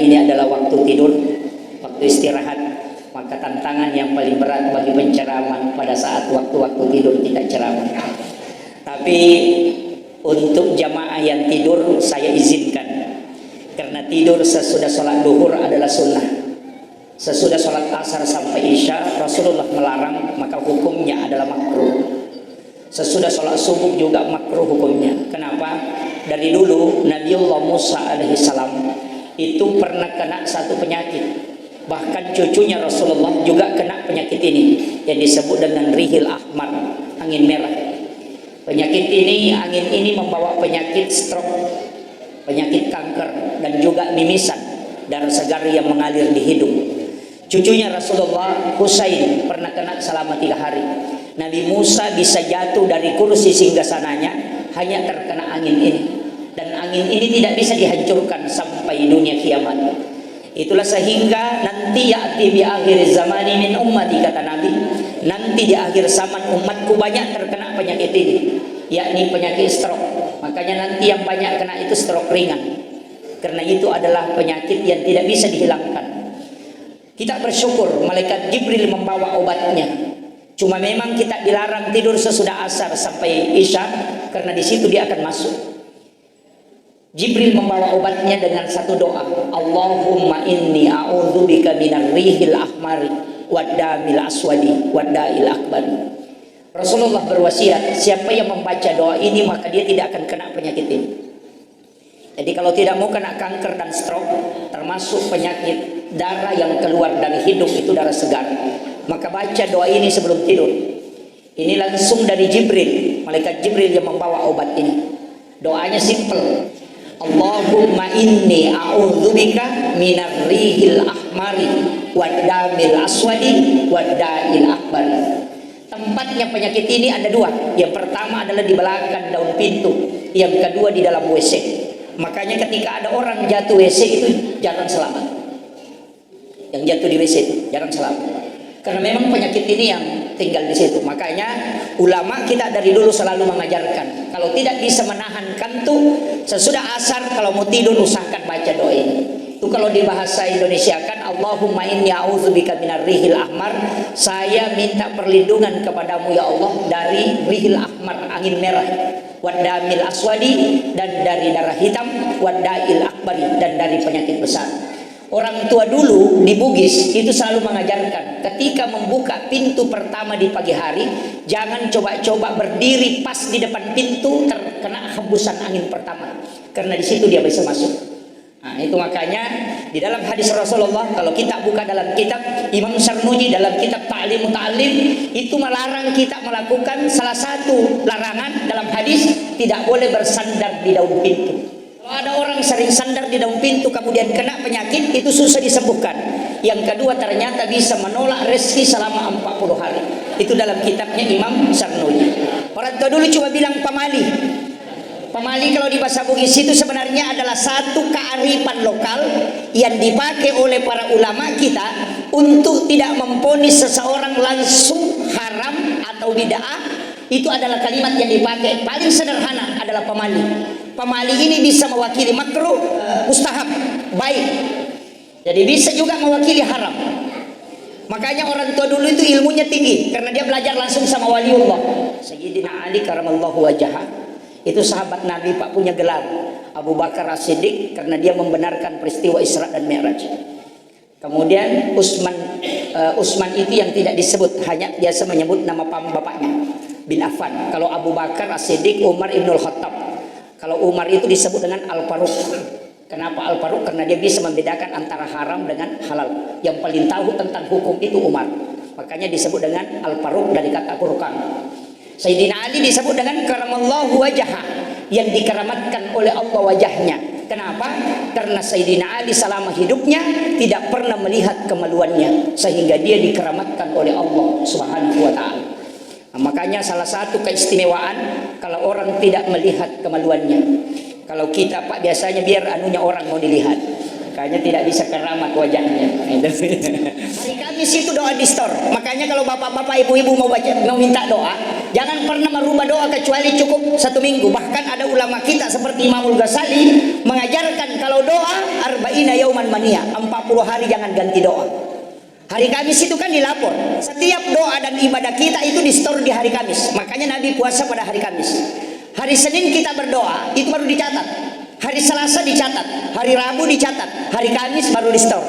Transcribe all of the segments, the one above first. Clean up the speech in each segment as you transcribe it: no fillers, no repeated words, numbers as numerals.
ini adalah waktu tidur, waktu istirahat. Maka tantangan yang paling berat bagi penceramah pada saat waktu-waktu tidur kita ceramah. Tapi untuk jamaah yang tidur saya izinkan, karena tidur sesudah sholat duhur adalah sunnah. Sesudah sholat asar sampai isya Rasulullah melarang, maka hukumnya adalah makruh. Sesudah sholat subuh juga makruh hukumnya. Kenapa? Dari dulu Nabiullah Musa alaihissalam itu pernah kena satu penyakit. Bahkan cucunya Rasulullah juga kena penyakit ini yang disebut dengan rihil ahmar, angin merah. Penyakit ini, angin ini membawa penyakit stroke, penyakit kanker, dan juga mimisan, darah segar yang mengalir di hidung. Cucunya Rasulullah Husain pernah kena selama 3 hari. Nabi Musa bisa jatuh dari kursi singgasananya hanya terkena angin ini, dan angin ini tidak bisa dihancurkan sampai dunia kiamat. Itulah sehingga nanti ya'ti bi akhir zamani min ummati, kata Nabi, nanti di akhir zaman umatku banyak terkena penyakit ini, yakni penyakit stroke. Makanya nanti yang banyak kena itu stroke ringan, karena itu adalah penyakit yang tidak bisa dihilangkan. Kita bersyukur malaikat Jibril membawa obatnya. Cuma memang kita dilarang tidur sesudah asar sampai isya, karena di situ dia akan masuk. Jibril membawa obatnya dengan satu doa, Allahumma inni a'udzubika minar rihil ahmari waddamil aswadi wadda'il akbari. Rasulullah berwasiat, siapa yang membaca doa ini maka dia tidak akan kena penyakit ini. Jadi kalau tidak mau kena kanker dan stroke, termasuk penyakit darah yang keluar dari hidung itu darah segar, maka baca doa ini sebelum tidur. Ini langsung dari Jibril, malaikat Jibril yang membawa obat ini. Doanya simple, Allahumma inni a'udzubika minar rihil ahmari waddamil aswadi wadda'il akbari. Tempatnya penyakit ini ada 2. Yang pertama adalah di belakang daun pintu, yang kedua di dalam WC. Makanya ketika ada orang jatuh WC itu jangan selamat. Yang jatuh di WC itu jangan selamat, karena memang penyakit ini yang tinggal di situ. Makanya ulama kita dari dulu selalu mengajarkan, kalau tidak bisa menahan kantuk sesudah asar, kalau mau tidur usahakan baca doa ini. Itu kalau di bahasa Indonesia kan, Allahumma inni a'udzubika minar rihil ahmar, saya minta perlindungan kepadamu ya Allah dari rihil ahmar, angin merah, waddamil aswadi, dan dari darah hitam, wadda'il akbari, dan dari penyakit besar. Orang tua dulu di Bugis itu selalu mengajarkan, ketika membuka pintu pertama di pagi hari, jangan coba-coba berdiri pas di depan pintu terkena hembusan angin pertama, karena di situ dia bisa masuk. Nah, itu makanya di dalam hadis Rasulullah, kalau kita buka dalam kitab Imam Sarnuji dalam kitab Ta'lim Muta'allim, itu melarang kita melakukan salah satu larangan dalam hadis, tidak boleh bersandar di daun pintu. Kalau ada orang sering sandar di daun pintu kemudian kena penyakit, itu susah disembuhkan. Yang kedua, ternyata bisa menolak rezeki selama 40 hari. Itu dalam kitabnya Imam Sarnuji. Orang tua dulu cuma bilang pamali. Pamali kalau di bahasa Bugis itu sebenarnya adalah satu kearifan lokal yang dipakai oleh para ulama kita untuk tidak memvonis seseorang langsung haram atau bid'ah. Itu adalah kalimat yang dipakai paling sederhana adalah pamali. Pamali ini bisa mewakili makruh, mustahab, baik. Jadi bisa juga mewakili haram. Makanya orang tua dulu itu ilmunya tinggi, karena dia belajar langsung sama waliullah. Sayyidina Ali karamallahu wajhah, itu sahabat Nabi Pak, punya gelar Abu Bakar As-Siddiq karena dia membenarkan peristiwa Isra dan Mi'raj. Kemudian Utsman itu yang tidak disebut, hanya biasa menyebut nama bapaknya bin Affan. Kalau Abu Bakar As-Siddiq Umar Ibnul Khattab. Kalau Umar itu disebut dengan Al-Faruq. Kenapa Al-Faruq? Karena dia bisa membedakan antara haram dengan halal. Yang paling tahu tentang hukum itu Umar, makanya disebut dengan Al-Faruq dari kata Furqan. Sayyidina Ali disebut dengan karamallahu wajhah, yang dikeramatkan oleh Allah wajahnya. Kenapa? Karena Sayyidina Ali selama hidupnya tidak pernah melihat kemaluannya, sehingga dia dikeramatkan oleh Allah Subhanahu wa ta'ala. Nah, makanya salah satu keistimewaan kalau orang tidak melihat kemaluannya. Kalau kita Pak biasanya biar anunya orang mau dilihat. makanya tidak bisa keramat wajahnya. Hari Kamis itu doa di store. Makanya kalau bapak-bapak, ibu-ibu mau minta doa, jangan pernah merubah doa kecuali cukup 1 minggu. Bahkan ada ulama kita seperti Imamul Ghazali mengajarkan kalau doa arba'ina yauman mania, 40 hari jangan ganti doa. Hari Kamis itu kan dilapor. Setiap doa dan ibadah kita itu di store di hari Kamis. Makanya Nabi puasa pada hari Kamis. Hari Senin kita berdoa, itu baru dicatat. Hari Selasa dicatat, hari Rabu dicatat, hari Kamis baru di store.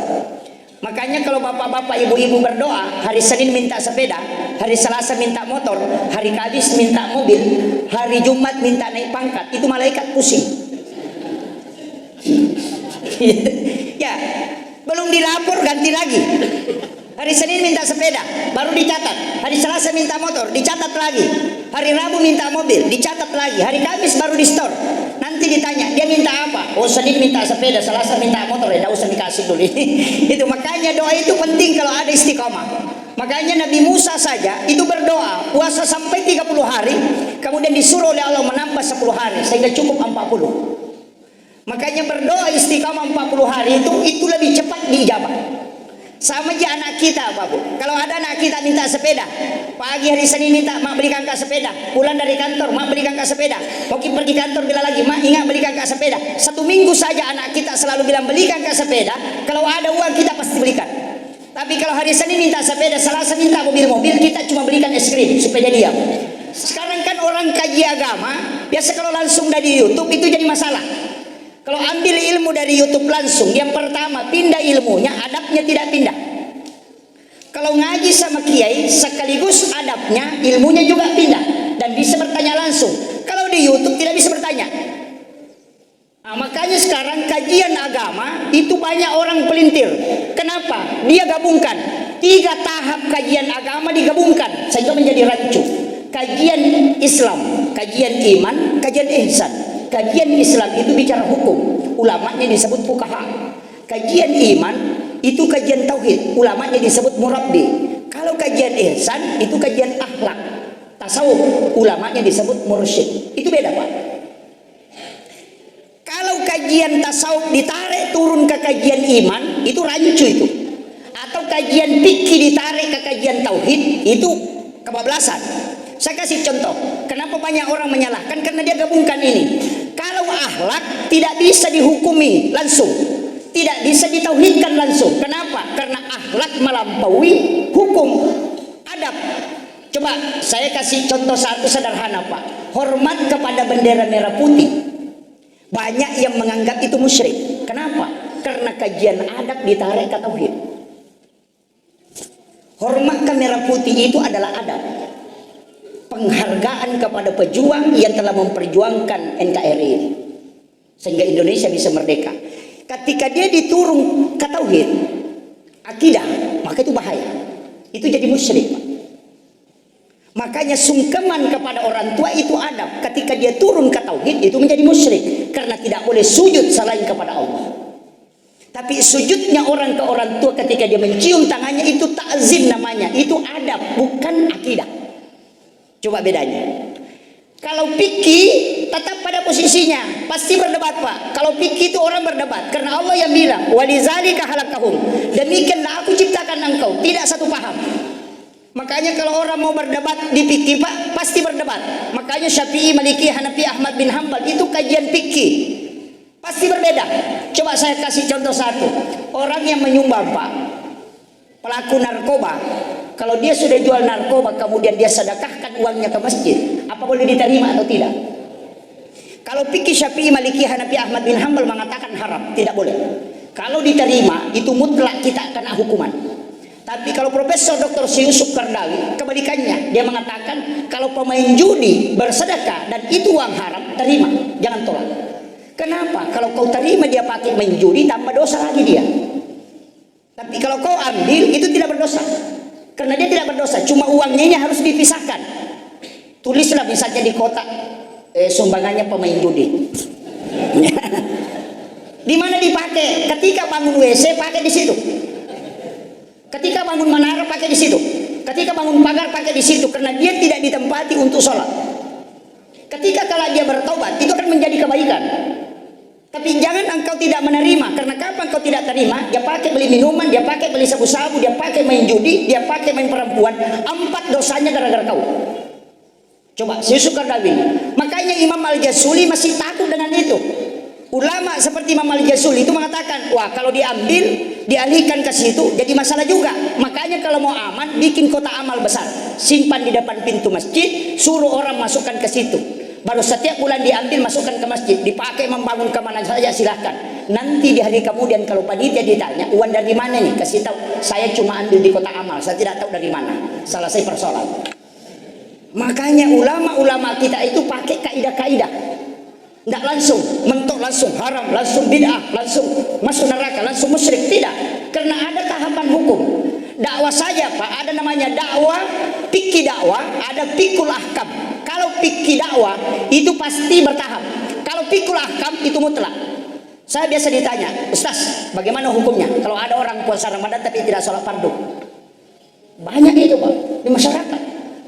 Makanya kalau bapak-bapak, ibu-ibu berdoa, hari Senin minta sepeda, hari Selasa minta motor, hari Kamis minta mobil, hari Jumat minta naik pangkat, itu malaikat pusing. Ya, belum dilapor ganti lagi. Hari Senin minta sepeda, baru dicatat. Hari Selasa minta motor, dicatat lagi. Hari Rabu minta mobil, dicatat lagi. Hari Kamis baru di store. Nanti ditanya, dia minta apa? Oh, Senin minta sepeda, Selasa minta motor, ya tidak usah dikasih dulu. Itu makanya doa itu penting kalau ada istiqomah. Makanya Nabi Musa saja itu berdoa, puasa sampai 30 hari, kemudian disuruh oleh Allah menambah 10 hari, sehingga cukup 40. Makanya berdoa istiqomah 40 hari itu lebih cepat diijabah. Sama aja anak kita, Pak Bu. Kalau ada anak kita minta sepeda, pagi hari Senin minta, mak belikan kak sepeda. Pulang dari kantor, mak belikan kak sepeda. Mungkin pergi kantor bilang lagi, mak ingat belikan kak sepeda. 1 minggu saja anak kita selalu bilang belikan kak sepeda. Kalau ada uang kita pasti belikan. Tapi kalau hari Senin minta sepeda, Selasa minta mobil, kita cuma belikan es krim supaya dia diam. Sekarang kan orang kaji agama, biasa kalau langsung dari YouTube itu jadi masalah. Kalau ambil ilmu dari YouTube langsung, yang pertama pindah ilmunya, adabnya tidak pindah. Kalau ngaji sama kiai, sekaligus adabnya, ilmunya juga pindah dan bisa bertanya langsung. Kalau di YouTube tidak bisa bertanya. Nah, makanya sekarang kajian agama itu banyak orang pelintir. Kenapa? Dia gabungkan 3 tahap kajian agama digabungkan sehingga menjadi rancu. Kajian Islam, kajian iman, kajian ihsan. Kajian Islam itu bicara hukum, ulamanya disebut fuqaha. Kajian iman itu kajian tauhid, ulamanya disebut murabbi. Kalau kajian ihsan itu kajian akhlak, tasawuf, ulamanya disebut mursyid. Itu beda, Pak. Kalau kajian tasawuf ditarik turun ke kajian iman, itu rancu itu. Atau kajian fikih ditarik ke kajian tauhid, itu kebablasan. Saya kasih contoh, kenapa banyak orang menyalahkan, karena dia gabungkan ini. Kalau akhlak tidak bisa dihukumi langsung, tidak bisa ditauhidkan langsung. Kenapa? Karena akhlak melampaui hukum adab. Coba saya kasih contoh satu sederhana, Pak. Hormat kepada bendera merah putih. Banyak yang menganggap itu musyrik. Kenapa? Karena kajian adab ditarik ke tauhid. Hormat ke merah putih itu adalah adab. Penghargaan kepada pejuang yang telah memperjuangkan NKRI ini sehingga Indonesia bisa merdeka. Ketika dia diturun ke tauhid, akidah, maka itu bahaya. Itu jadi musyrik, Pak. Makanya sungkeman kepada orang tua itu adab. Ketika dia turun ke tauhid, itu menjadi musyrik karena tidak boleh sujud selain kepada Allah. Tapi sujudnya orang ke orang tua ketika dia mencium tangannya itu ta'zim namanya, itu adab, bukan akidah. Coba bedanya. Kalau fikih tetap pada posisinya, pasti berdebat, Pak. Kalau fikih itu orang berdebat karena Allah yang bilang, "Walizalika khalaqahum." Demikianlah aku ciptakan engkau, tidak satu paham. Makanya kalau orang mau berdebat di fikih, Pak, pasti berdebat. Makanya Syafi'i, Maliki, Hanafi, Ahmad bin Hambal itu kajian fikih. Pasti berbeda. Coba saya kasih contoh satu. Orang yang menyumbang, Pak, pelaku narkoba, kalau dia sudah jual narkoba kemudian dia sedekahkan uangnya ke masjid, apa boleh diterima atau tidak? Kalau fikih Syafi'i, Maliki, Hanafi, Ahmad bin Hambal mengatakan haram, tidak boleh. Kalau diterima itu mutlak kita kena hukuman. Tapi kalau Profesor Dr. Yusuf Kardawi kebalikannya, dia mengatakan kalau pemain judi bersedekah dan itu uang haram, terima, jangan tolak. Kenapa? Kalau kau terima dia pakai main judi, tambah dosa lagi dia. Tapi kalau kau ambil itu tidak berdosa. Karena dia tidak berdosa, cuma uangnya ini harus dipisahkan. Tulislah misalnya di kotak sumbangannya pemain judi. Di mana dipakai? Ketika bangun WC pakai di situ. Ketika bangun menara pakai di situ. Ketika bangun pagar pakai di situ, karena dia tidak ditempati untuk sholat. Ketika kalau dia bertobat itu akan menjadi kebaikan. Tapi jangan engkau tidak menerima, karena kapan engkau tidak terima, dia pakai beli minuman, dia pakai beli sabu-sabu, dia pakai main judi, dia pakai main perempuan. 4 dosanya gara-gara kau. Coba, Yusuf Qaradawi. Makanya Imam Al-Jazuli masih takut dengan itu. Ulama seperti Imam Al-Jazuli itu mengatakan, wah kalau diambil, dialihkan ke situ, jadi masalah juga. Makanya kalau mau aman, bikin kotak amal besar, simpan di depan pintu masjid, suruh orang masukkan ke situ. Baru setiap bulan diambil, masukkan ke masjid, dipakai membangun kemana saja silahkan. Nanti di hari kemudian kalau panitia ditanya, uang dari mana nih? Kasih tahu, saya cuma ambil di kotak amal, saya tidak tahu dari mana. Selesai persoalan. Makanya ulama-ulama kita itu pakai kaidah-kaidah. Tidak langsung mentok, langsung haram, langsung bid'ah, langsung masuk neraka, langsung musyrik. Tidak, karena ada tahapan hukum. Dakwah saja Pak, ada namanya dakwah, fikih dakwah, ada fikul ahkam. Kalau fikih dakwah itu pasti bertahap. Kalau fikul ahkam itu mutlak. Saya biasa ditanya, Ustaz, bagaimana hukumnya kalau ada orang puasa Ramadan tapi tidak sholat fardu? Banyak itu Pak di masyarakat.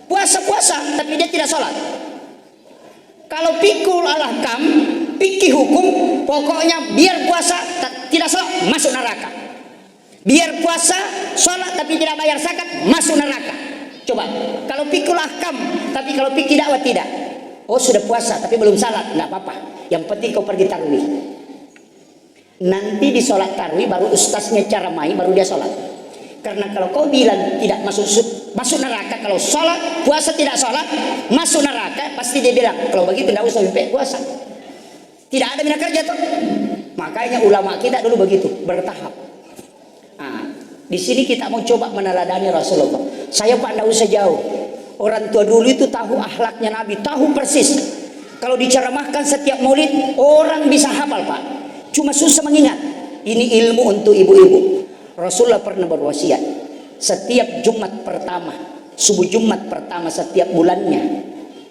Puasa-puasa tapi dia tidak sholat. Kalau fikul ahkam, fikih hukum, pokoknya biar puasa tidak sholat masuk neraka. Biar puasa, sholat tapi tidak bayar zakat, masuk neraka. Coba, kalau fikul ahkam, tapi kalau fikih dakwah tidak. Oh sudah puasa tapi belum salat, nggak apa-apa. Yang penting kau pergi tarawih. Nanti di sholat tarawih baru ustaznya ceramai, baru dia sholat. Karena kalau kau bilang tidak masuk neraka, kalau sholat, puasa tidak sholat, masuk neraka, pasti dia bilang, kalau begitu tidak usah sampai puasa. Tidak ada bina kerja tuh. Makanya ulama kita dulu begitu, bertahap. Nah, di sini kita mau coba meneladani Rasulullah. Saya Pak tidak usah jauh. Orang tua dulu itu tahu akhlaknya Nabi, tahu persis. Kalau diceramahkan setiap maulid, orang bisa hafal Pak. Cuma susah mengingat. Ini ilmu untuk ibu-ibu. Rasulullah pernah berwasiat, setiap Jumat pertama, subuh Jumat pertama setiap bulannya,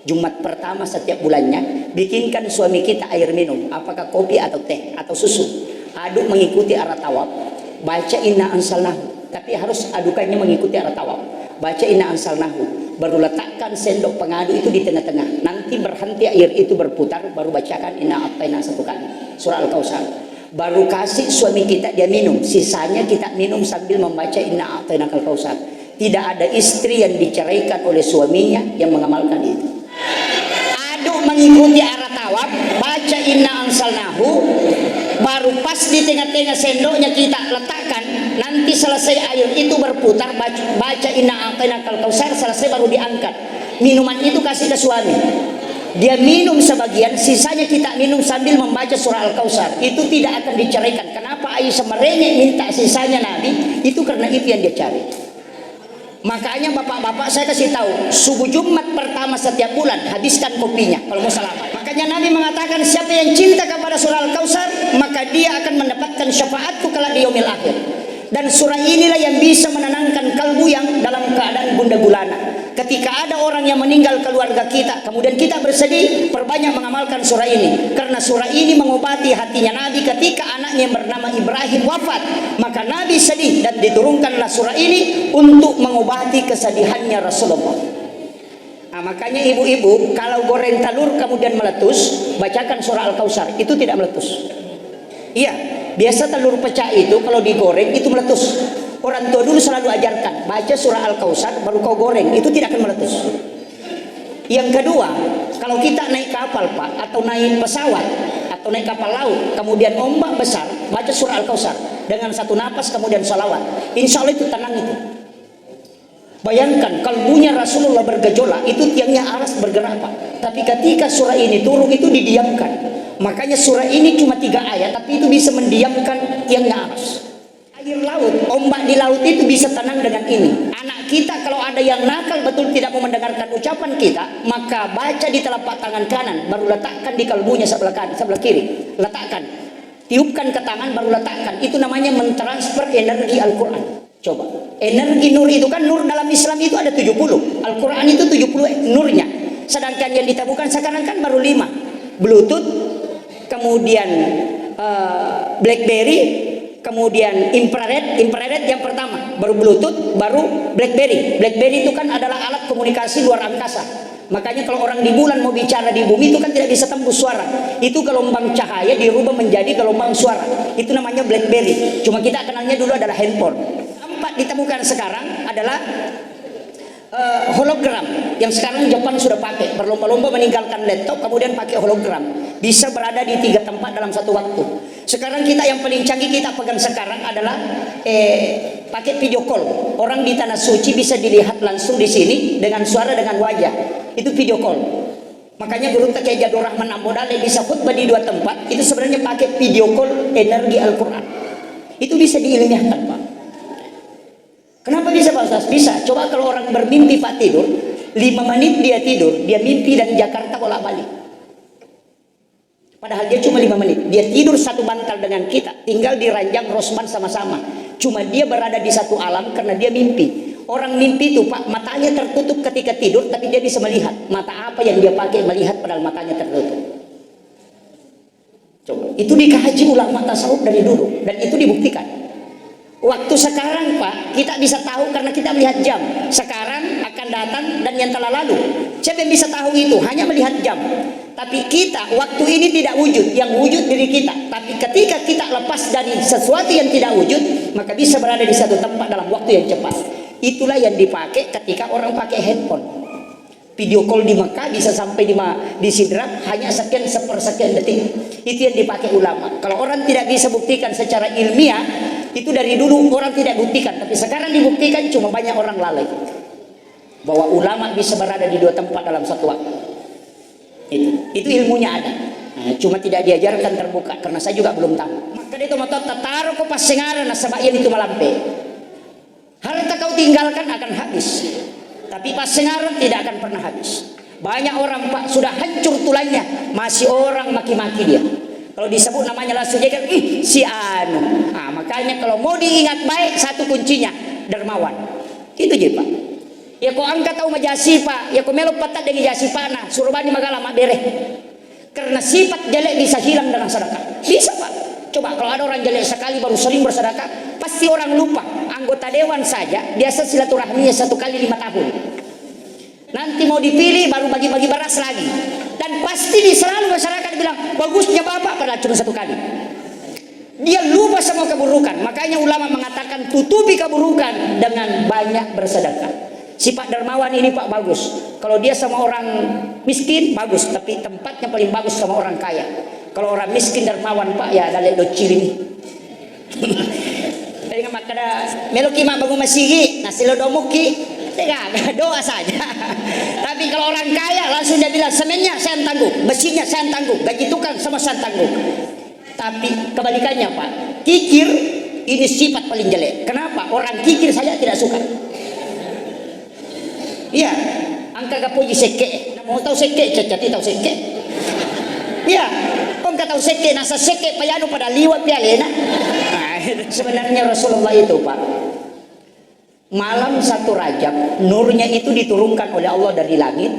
Jumat pertama setiap bulannya, bikinkan suami kita air minum, apakah kopi atau teh atau susu, aduk mengikuti arah tawaf, baca inna ansalnahu, tapi harus adukannya mengikuti arah tawaf, baca inna ansalnahu, baru letakkan sendok pengadu itu di tengah-tengah, nanti berhenti air itu berputar, baru bacakan inna a'taina satu kali, surah Al-Kautsar. Baru kasih suami kita dia minum, sisanya kita minum sambil membaca inna a'tainakal kautsar. Tidak ada istri yang diceraikan oleh suaminya yang mengamalkan itu. Aduk mengikuti arah tawaf, baca inna ansalnahu, baru pas di tengah-tengah sendoknya kita letakkan, nanti selesai air itu berputar, baca inna a'tainakal kautsar, selesai baru diangkat. Minuman itu kasih ke suami. Dia minum sebagian, sisanya kita minum sambil membaca surah Al-Kautsar. Itu tidak akan diceraikan. Kenapa Aisyah merengek minta sisanya Nabi? Itu karena itu yang dia cari. Makanya bapak-bapak saya kasih tahu, subuh Jumat pertama setiap bulan habiskan kopinya kalau mau salaman. Makanya Nabi mengatakan, siapa yang cinta kepada surah Al-Kautsar, maka dia akan mendapatkan syafaatku kelak di yaumil akhir. Dan surah inilah yang bisa menenangkan kalbu yang dalam keadaan gundah gulana. Ketika ada orang yang meninggal keluarga kita, kemudian kita bersedih, perbanyak mengamalkan surah ini. Karena surah ini mengobati hatinya Nabi ketika anaknya yang bernama Ibrahim wafat. Maka Nabi sedih dan diturunkanlah surah ini untuk mengobati kesedihannya Rasulullah. Nah, makanya ibu-ibu kalau goreng telur kemudian meletus, bacakan surah Al-Kautsar, itu tidak meletus. Iya, biasa telur pecah itu kalau digoreng itu meletus. Orang tua dulu selalu ajarkan, baca surah Al-Kautsar baru kau goreng, itu tidak akan meletus. Yang kedua, kalau kita naik kapal Pak, atau naik pesawat, atau naik kapal laut, kemudian ombak besar, baca surah Al-Kautsar dengan satu napas kemudian sholawat, insya Allah itu tenang itu. Bayangkan kalbunya Rasulullah bergejolak, itu tiangnya aras bergerak Pak. Tapi ketika surah ini turun itu didiamkan. Makanya surah ini cuma 3 ayat, tapi itu bisa mendiamkan tiangnya aras. Air laut, ombak di laut itu bisa tenang dengan ini. Anak kita kalau ada yang nakal betul tidak mau mendengarkan ucapan kita, maka baca di telapak tangan kanan, baru letakkan di kalbunya sebelah kanan, sebelah kiri. Letakkan, tiupkan ke tangan, baru letakkan. Itu namanya mentransfer energi Al-Quran. Coba, energi nur itu kan, nur dalam Islam itu ada 70, Al-Quran itu 70 nurnya. Sedangkan yang ditabuhkan sekarang kan baru 5. Bluetooth, kemudian BlackBerry, kemudian infrared yang pertama, baru Bluetooth, baru BlackBerry. BlackBerry itu kan adalah alat komunikasi luar angkasa. Makanya kalau orang di bulan mau bicara di bumi itu kan tidak bisa tembus suara. Itu gelombang cahaya dirubah menjadi gelombang suara. Itu namanya BlackBerry. Cuma kita kenalnya dulu adalah handphone. Tempat ditemukan sekarang adalah hologram yang sekarang Jepang sudah pakai, berlomba-lomba meninggalkan laptop kemudian pakai hologram, bisa berada di 3 tempat dalam satu waktu. Sekarang kita yang paling canggih kita pegang sekarang adalah pakai video call. Orang di tanah suci bisa dilihat langsung di sini dengan suara dengan wajah, itu video call. Makanya Guru Kiai Jadul Rahman Ambodale bisa khutbah di 2 tempat, itu sebenarnya pakai video call energi Al-Quran. Itu bisa diilmiahkan, Pak. Kenapa bisa, Pak Ustaz? Bisa. Coba kalau orang bermimpi Pak tidur, 5 menit dia tidur, dia mimpi dari Jakarta bolak-balik. Padahal dia cuma 5 menit. Dia tidur satu bantal dengan kita, tinggal di ranjang Rosman sama-sama. Cuma dia berada di satu alam karena dia mimpi. Orang mimpi itu, Pak, matanya tertutup ketika tidur, tapi dia bisa melihat. Mata apa yang dia pakai melihat padahal matanya tertutup? Coba. Itu dikaji ulama tasawuf dari dulu dan itu dibuktikan. Waktu sekarang, Pak, kita bisa tahu karena kita melihat jam. Sekarang akan datang dan yang telah lalu. Siapa yang bisa tahu itu? Hanya melihat jam. Tapi kita, waktu ini tidak wujud. Yang wujud diri kita. Tapi ketika kita lepas dari sesuatu yang tidak wujud, maka bisa berada di satu tempat dalam waktu yang cepat. Itulah yang dipakai ketika orang pakai handphone. Video call di Mekah bisa sampai di Sidrap hanya sekian sepersekian detik. Itu yang dipakai ulama. Kalau orang tidak bisa buktikan secara ilmiah, itu dari dulu orang tidak buktikan, tapi sekarang dibuktikan, cuma banyak orang lalai bahwa ulama bisa berada di 2 tempat dalam satu waktu. Itu ilmunya ada. Nah, cuma tidak diajarkan terbuka karena saya juga belum tahu. Maka itu motor taruh ke pasengaran nasabayan itu malampe. Harta kau tinggalkan akan habis, tapi pasengaran tidak akan pernah habis. Banyak orang, Pak, sudah hancur tulangnya, masih orang maki-maki dia. Kalau disebut namanya langsung jadi si anu. Nah, makanya kalau mau diingat baik, satu kuncinya dermawan. Itu je, Pak. Ya kau angkat tahu majasi, Pak. Ya kau melok patat dengan jasi pana. Suruh bani magala mak bereh. Karena sifat jelek bisa hilang dengan sedekah. Bisa, Pak. Coba kalau ada orang jelek sekali baru sering bersedekah, pasti orang lupa. Anggota dewan saja biasa silaturahminya 1 kali 5 tahun. Nanti mau dipilih baru bagi-bagi beras lagi. Dan pasti selalu masyarakat bilang bagusnya Bapak padahal cuma 1 kali. Dia lupa semua keburukan. Makanya ulama mengatakan tutupi keburukan dengan banyak bersedekah. Sifat dermawan ini, Pak, bagus. Kalau dia sama orang miskin bagus, tapi tempatnya paling bagus sama orang kaya. Kalau orang miskin dermawan, Pak, ya ada lelo cili. Jadi makada meloki mak bangun masigi, nasi lodomuki. Tidak, doa saja. Tapi kalau orang kaya langsung dia bilang semennya saya tangguh, besinya saya tangguh, gaji tukang sama saya tangguh. Tapi kebalikannya, Pak, kikir ini sifat paling jelek. Kenapa? Orang kikir saja tidak suka. Iya, angka kapuji seke. Mau tahu seke, cacati tahu seke. Iya, kau nggak tahu seke, nasa seke payano pada liwat pialena. Nah, sebenarnya Rasulullah itu, Pak, malam 1 Rajab, nurnya itu diturunkan oleh Allah dari langit,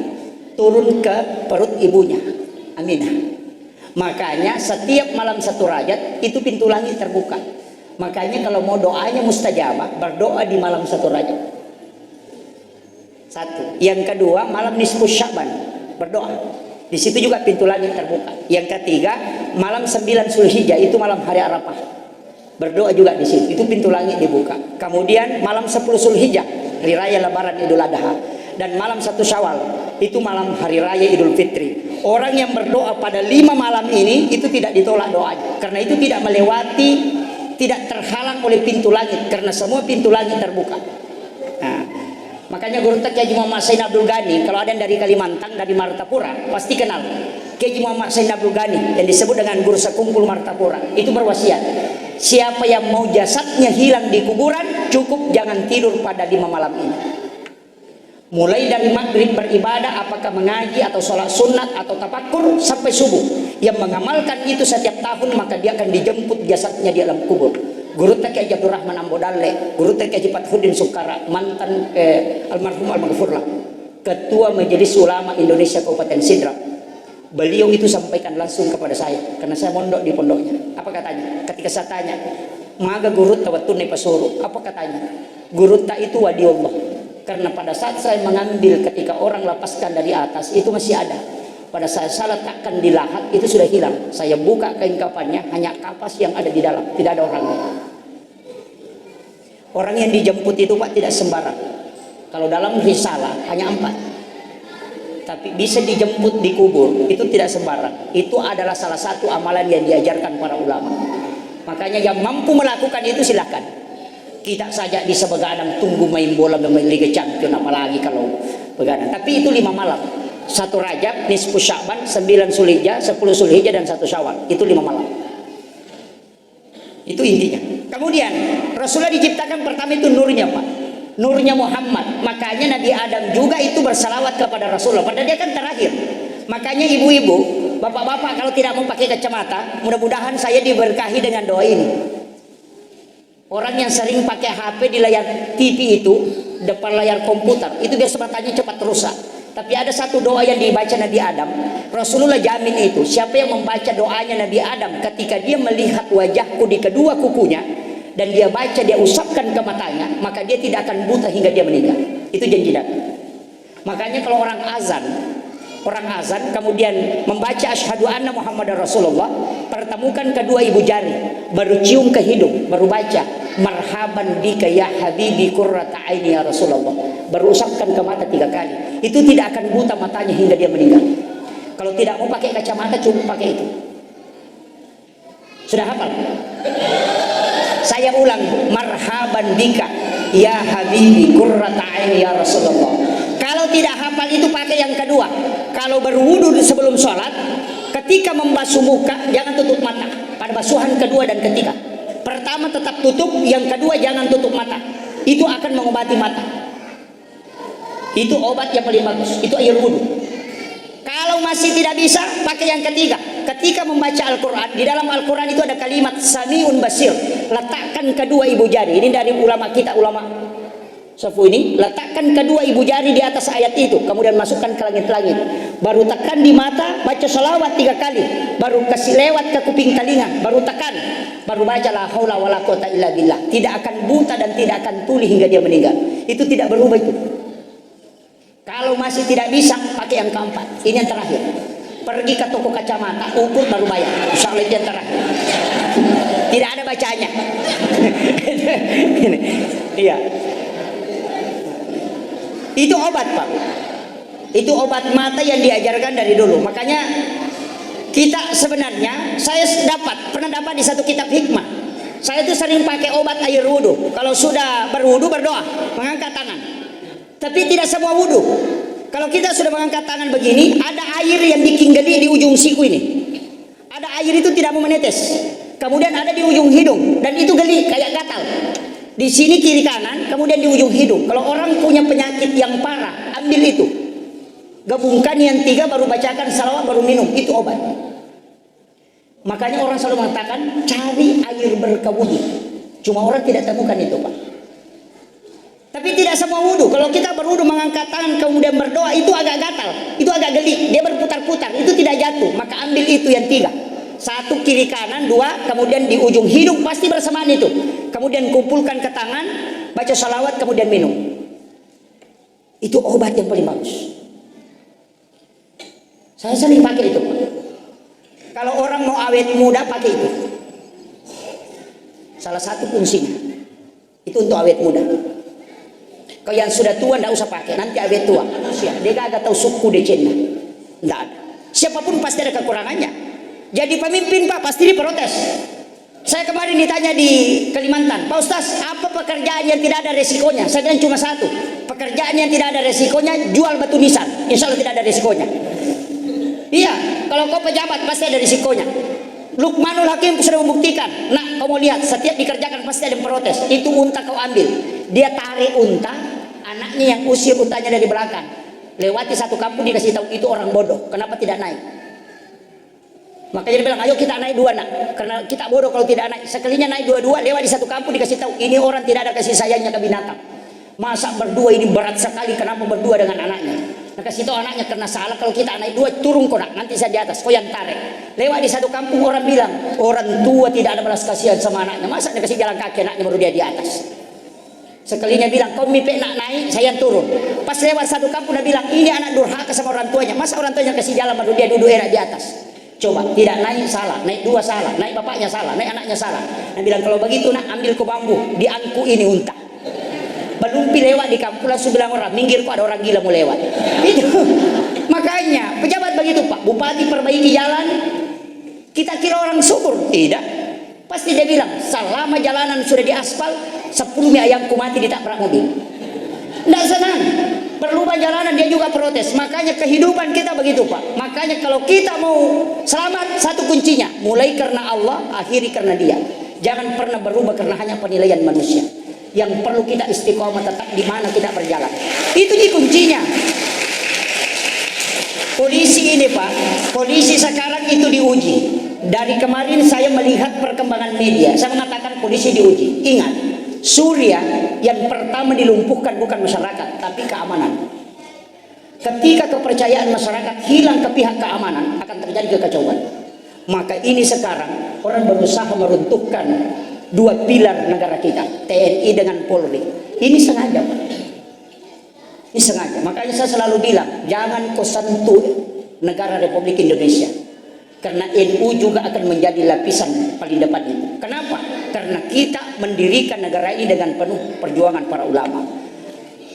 turun ke perut ibunya, Aminah. Makanya setiap malam 1 Rajab itu pintu langit terbuka. Makanya kalau mau doanya mustajabah, berdoa di malam 1 Rajab. 1. Yang kedua, malam nisfu Sya'ban, berdoa. Di situ juga pintu langit terbuka. Yang ketiga, malam 9 Zulhijjah, itu malam hari Arafah. Berdoa juga di situ, itu pintu langit dibuka. Kemudian malam 10 Zulhijjah, hari raya Lebaran Idul Adha, dan malam 1 Syawal, itu malam hari raya Idul Fitri. Orang yang berdoa pada 5 malam ini itu tidak ditolak doanya, karena itu tidak melewati, tidak terhalang oleh pintu langit, karena semua pintu langit terbuka. Nah, makanya Guru Kiai Muhammad Said Abdul Ghani, kalau ada yang dari Kalimantan, dari Martapura, pasti kenal Kiai Muhammad Said Abdul Ghani yang disebut dengan Guru Sekumpul Martapura. Itu berwasiat, siapa yang mau jasadnya hilang di kuburan, cukup jangan tidur pada 5 malam ini. Mulai dari maghrib beribadah, apakah mengaji atau sholat sunat atau tafakur, sampai subuh. Yang mengamalkan itu setiap tahun, maka dia akan dijemput jasadnya di alam kubur. Guru Kiai Jadul Rahman Ambodale, Guru Kiai Fathuddin Sukara, mantan almarhum almarhumlah, Ketua Majelis Ulama Indonesia Kabupaten Sidrap. Beliau itu sampaikan langsung kepada saya, karena saya mondok di pondoknya. Apa katanya? Ketika saya tanya, "Maga Guru tawatun pasuru?" Apa katanya? Guru ta itu wali Allah. Karena pada saat saya mengambil ketika orang lepaskan dari atas itu masih ada. Pada saat saya letakkan di lahat itu sudah hilang. Saya buka kain kafannya, hanya kapas yang ada di dalam, tidak ada orangnya. Orang yang dijemput itu Pak tidak sembarang. Kalau dalam risalah hanya 4. Tapi bisa dijemput di kubur itu tidak sembarang. Itu adalah salah satu amalan yang diajarkan para ulama. Makanya yang mampu melakukan itu silahkan. Kita saja bisa begadang tunggu main bola main Liga Champion, apalagi kalau begadang. Tapi itu 5 malam. 1 Rajab, nisfu Sya'ban, 9 Zulhijjah, 10 Zulhijjah dan 1 Syawal. Itu 5 malam. Itu intinya. Kemudian Rasulullah diciptakan pertama itu nurnya Pak. Nurnya Muhammad. Makanya Nabi Adam juga itu bersalawat kepada Rasulullah. Padahal dia kan terakhir. Makanya ibu-ibu, bapak-bapak kalau tidak mau pakai kacamata, mudah-mudahan saya diberkahi dengan doa ini. Orang yang sering pakai HP di layar TV itu, depan layar komputer, itu biasa matanya cepat rusak. Tapi ada satu doa yang dibaca Nabi Adam, Rasulullah jamin itu, siapa yang membaca doanya Nabi Adam ketika dia melihat wajahku di kedua kukunya, dan dia baca, dia usapkan ke matanya, maka dia tidak akan buta hingga dia meninggal. Itu janji Nabi. Makanya kalau orang azan kemudian membaca asyhadu anna Muhammadar Rasulullah, pertemukan kedua ibu jari, baru cium ke hidung, baru baca marhaban bika ya habibi qurrata aini ya Rasulullah, baru usapkan ke mata 3 kali. Itu tidak akan buta matanya hingga dia meninggal. Kalau tidak mau pakai kacamata, cukup pakai itu. Sudah hafal? Saya ulang, marhaban bika ya habibi qurrata aini ya Rasulullah. Kalau tidak hafal itu pakai yang kedua. Kalau berwudu sebelum sholat, ketika membasuh muka jangan tutup mata. Pada basuhan kedua dan ketiga, pertama tetap tutup, yang kedua jangan tutup mata. Itu akan mengobati mata. Itu obat yang paling bagus. Itu air wudu. Kalau masih tidak bisa, pakai yang ketiga. Ketika membaca Al-Quran, di dalam Al-Quran itu ada kalimat Sami'un Basir. Letakkan kedua ibu jari. Ini dari ulama kita, ulama Safu ini, letakkan kedua ibu jari di atas ayat itu, kemudian masukkan ke langit-langit, baru tekan di mata, baca salawat 3 kali, baru kasih lewat ke kuping telinga, baru tekan, baru baca la haula wala quwata illa billah. Tidak akan buta dan tidak akan tuli hingga dia meninggal. Itu tidak berubah itu. Kalau masih tidak bisa, pakai yang keempat. Ini yang terakhir. Pergi ke toko kacamata, ukur baru bayar. Insya Allah itu yang terakhir. Tidak ada bacanya. Iya. Itu obat Pak. Itu obat mata yang diajarkan dari dulu. Makanya kita sebenarnya, saya pernah dapat di satu kitab hikmah. Saya itu sering pakai obat air wudhu. Kalau sudah berwudhu berdoa, mengangkat tangan. Tapi tidak semua wudhu. Kalau kita sudah mengangkat tangan begini, ada air yang dikinggeli di ujung siku ini. Ada air itu tidak mau menetes. Kemudian ada di ujung hidung dan itu geli kayak gatal. Di sini kiri kanan, kemudian di ujung hidung. Kalau orang punya penyakit yang parah, ambil itu. Gabungkan yang 3, baru bacakan salawat, baru minum. Itu obat. Makanya orang selalu mengatakan cari air berkawudu. Cuma orang tidak temukan itu Pak. Tapi tidak semua wudhu. Kalau kita berwudhu mengangkat tangan kemudian berdoa, itu agak gatal, itu agak geli, dia berputar-putar, itu tidak jatuh. Maka ambil itu yang 3. 1 kiri kanan, 2 kemudian di ujung hidung, pasti bersamaan itu. Kemudian kumpulkan ke tangan, baca salawat, kemudian minum. Itu obat yang paling bagus. Saya sering pakai itu. Kalau orang mau awet muda, pakai itu. Salah satu fungsinya itu untuk awet muda. Kalau yang sudah tua tidak usah pakai, nanti awet tua. Dia gak tahu suku di Cina. Tidak ada. Siapapun pasti ada kekurangannya. Jadi pemimpin Pak pasti diprotes. Saya kemarin ditanya di Kalimantan, Pak Ustaz, apa pekerjaan yang tidak ada resikonya? Saya bilang cuma 1. Pekerjaan yang tidak ada resikonya, jual batu nisan. Insya Allah tidak ada resikonya. Iya, kalau kau pejabat pasti ada resikonya. Luqmanul Hakim sudah membuktikan. Nah, kau mau lihat, setiap dikerjakan pasti ada yang protes. Itu unta kau ambil. Dia tarik unta, anaknya yang usir untanya dari belakang. Lewati satu kampung dikasih tahu, itu orang bodoh. Kenapa tidak naik? Makanya dia bilang, ayo kita naik 2 nak. Karena kita bodoh kalau tidak naik. Sekalinya naik 2-2, lewat di satu kampung dikasih tahu, ini orang tidak ada kasih sayangnya ke binatang. Masa berdua ini berat sekali, kenapa berdua dengan anaknya? Nah, kasih tahu anaknya, karena salah kalau kita naik 2, turun kau nak, nanti saya di atas, kau yang tarik. Lewat di satu kampung orang bilang, orang tua tidak ada belas kasihan sama anaknya. Masa dia kasih jalan kaki, anaknya baru dia di atas. Sekalinya bilang, kau mimpi nak naik, saya turun. Pas lewat satu kampung, dia bilang, ini anak durhaka sama orang tuanya. Masa orang tuanya kasih jalan, baru dia duduk enak di atas. Coba, tidak naik salah, naik dua salah, naik bapaknya salah, naik anaknya salah. Dia bilang, kalau begitu nak, ambil ke bambu, diangku ini unta. Belum lewat di kampung, langsung bilang orang, minggir kok ada orang gila mau lewat. Itu. Makanya, pejabat begitu Pak, bupati perbaiki jalan, kita kira orang subur. Tidak. Pasti dia bilang, selama jalanan sudah diaspal, 10 ayamku mati ditabrak mobil. Tidak senang. Berlubang jalanan dia juga protes. Makanya kehidupan kita begitu Pak. Makanya kalau kita mau selamat, satu kuncinya, mulai karena Allah, akhiri karena dia. Jangan pernah berubah karena hanya penilaian manusia. Yang perlu kita istiqomah tetap di mana kita berjalan. Itu di kuncinya. Polisi ini Pak, polisi sekarang itu diuji. Dari kemarin saya melihat perkembangan media, saya mengatakan polisi diuji. Ingat, Suriah yang pertama dilumpuhkan bukan masyarakat, tapi keamanan. Ketika kepercayaan masyarakat hilang ke pihak keamanan, akan terjadi kekacauan. Maka ini sekarang orang berusaha meruntuhkan dua pilar negara kita, TNI dengan Polri. Ini sengaja Pak. Ini sengaja. Makanya saya selalu bilang, jangan kau sentuh negara Republik Indonesia. Karena NU juga akan menjadi lapisan paling depan itu. Kenapa? Karena kita mendirikan negara ini dengan penuh perjuangan para ulama.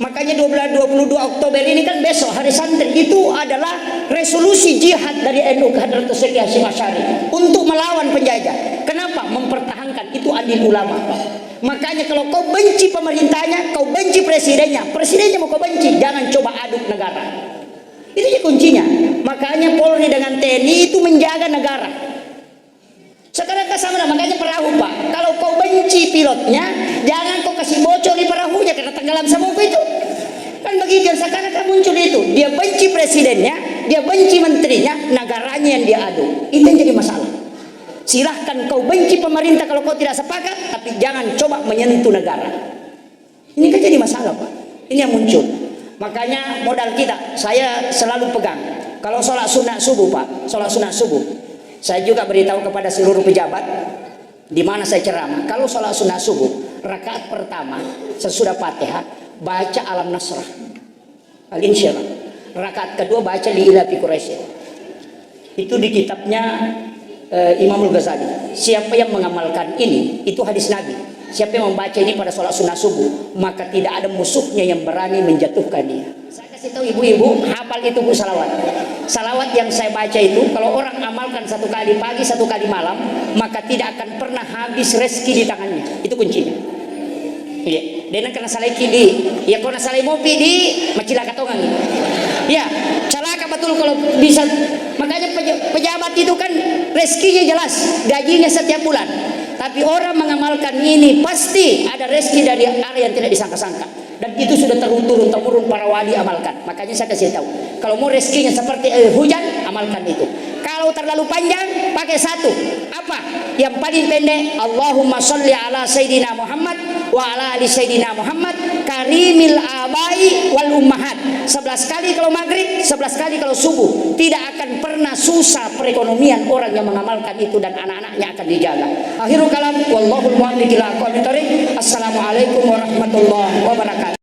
Makanya 22 Oktober ini kan besok hari santri, itu adalah resolusi jihad dari NU ke Hadratus Syekh Hasyim Asy'ari untuk melawan penjajah. Kenapa? Mempertahankan itu adil ulama. Makanya kalau kau benci pemerintahnya, kau benci presidennya, presidennya mau kau benci, jangan coba aduk negara. Itu aja kuncinya. Makanya Polri dengan TNI itu menjaga negara. Sekarang sama, makanya perahu Pak, kalau kau benci pilotnya, jangan kau kasih bocor di perahunya karena tenggelam semua itu. Kan begitu sekarang kan muncul itu. Dia benci presidennya, dia benci menterinya, negaranya yang dia adu. Itu yang jadi masalah. Silahkan kau benci pemerintah kalau kau tidak sepakat, tapi jangan coba menyentuh negara. Ini kan jadi masalah Pak. Ini yang muncul. Makanya modal kita, saya selalu pegang. Kalau sholat sunat subuh Pak, sholat sunat subuh, saya juga beritahu kepada seluruh pejabat di mana saya ceramah. Kalau sholat sunat subuh, rakaat pertama sesudah Fatihah baca Alam Nasrah, Al-Insyirah. Rakaat kedua baca Li'ila fi Quraisy. Itu di kitabnya Imamul Ghazali. Siapa yang mengamalkan ini, itu hadis Nabi. Siapa yang membaca ini pada sholat sunnah subuh, maka tidak ada musuhnya yang berani menjatuhkan dia. Saya kasih tahu ibu-ibu, hafal itu Bu salawat. Salawat yang saya baca itu, kalau orang amalkan satu kali pagi, satu kali malam, maka tidak akan pernah habis rezeki di tangannya. Itu kuncinya. Iya. Dan karena salaki di, ya karena salai mopi di macilaka tongang. Ya, celaka betul kalau bisa. Makanya pejabat itu kan rezekinya jelas, gajinya setiap bulan. Tapi orang mengamalkan ini pasti ada rezeki dari arah yang tidak disangka-sangka. Dan itu sudah turun-temurun para wali amalkan. Makanya saya kasih tahu, kalau mau rezekinya seperti hujan, amalkan itu. Kalau terlalu panjang, pakai satu. Apa? Yang paling pendek, Allahumma sholli ala Sayyidina Muhammad wa ala ali Sayyidina Muhammad karimil abai wal ummahat. 11 kali kalau maghrib, 11 kali kalau subuh. Tidak akan pernah susah perekonomian orang yang mengamalkan itu, dan anak-anaknya akan dijaga. Akhirul kalam, wallahul muwaffiq ila aqwamit thoriq. Assalamualaikum warahmatullahi wabarakatuh.